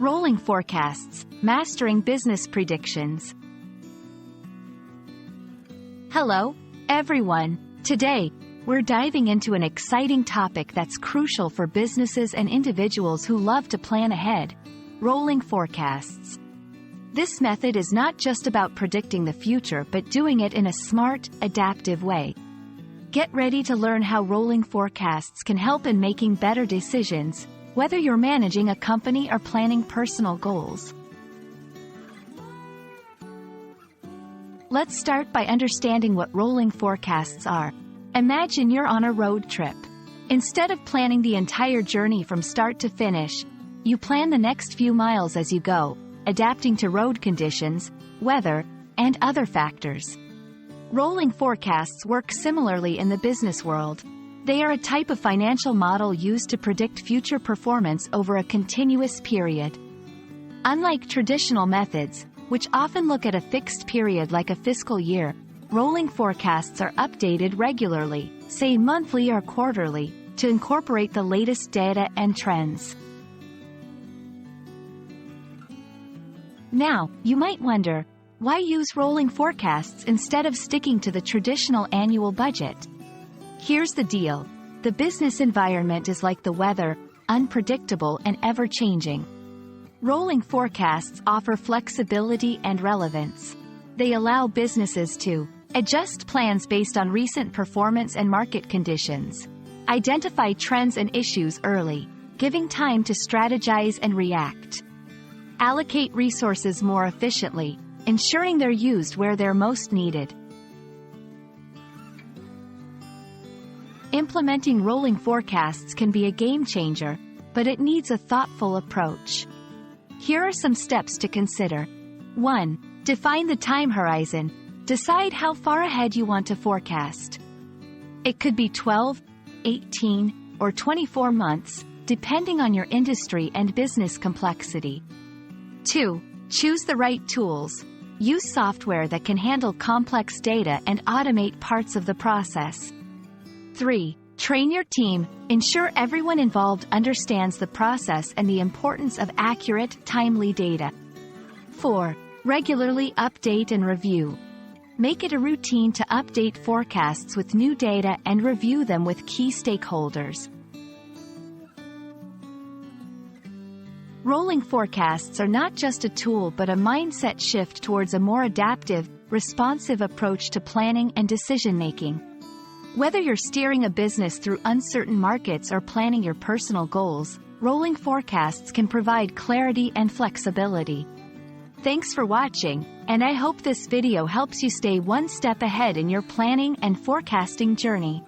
Rolling forecasts, mastering business predictions. Hello, everyone. Today, we're diving into an exciting topic that's crucial for businesses and individuals who love to plan ahead: rolling forecasts. This method is not just about predicting the future but doing it in a smart, adaptive way. Get ready to learn how rolling forecasts can help in making better decisions, whether you're managing a company or planning personal goals. Let's start by understanding what rolling forecasts are. Imagine you're on a road trip. Instead of planning the entire journey from start to finish, you plan the next few miles as you go, adapting to road conditions, weather, and other factors. Rolling forecasts work similarly in the business world. They are a type of financial model used to predict future performance over a continuous period. Unlike traditional methods, which often look at a fixed period like a fiscal year, rolling forecasts are updated regularly, say monthly or quarterly, to incorporate the latest data and trends. Now, you might wonder, why use rolling forecasts instead of sticking to the traditional annual budget? Here's the deal. The business environment is like the weather, unpredictable and ever-changing. Rolling forecasts offer flexibility and relevance. They allow businesses to adjust plans based on recent performance and market conditions, identify trends and issues early, giving time to strategize and react, allocate resources more efficiently, ensuring they're used where they're most needed. Implementing rolling forecasts can be a game changer, but it needs a thoughtful approach. Here are some steps to consider. 1. Define the time horizon. Decide how far ahead you want to forecast. It could be 12, 18, or 24 months, depending on your industry and business complexity. 2. Choose the right tools. Use software that can handle complex data and automate parts of the process. 3. Train your team. Ensure everyone involved understands the process and the importance of accurate, timely data. 4. Regularly update and review. Make it a routine to update forecasts with new data and review them with key stakeholders. Rolling forecasts are not just a tool but a mindset shift towards a more adaptive, responsive approach to planning and decision-making. Whether you're steering a business through uncertain markets or planning your personal goals, rolling forecasts can provide clarity and flexibility. Thanks for watching, and I hope this video helps you stay one step ahead in your planning and forecasting journey.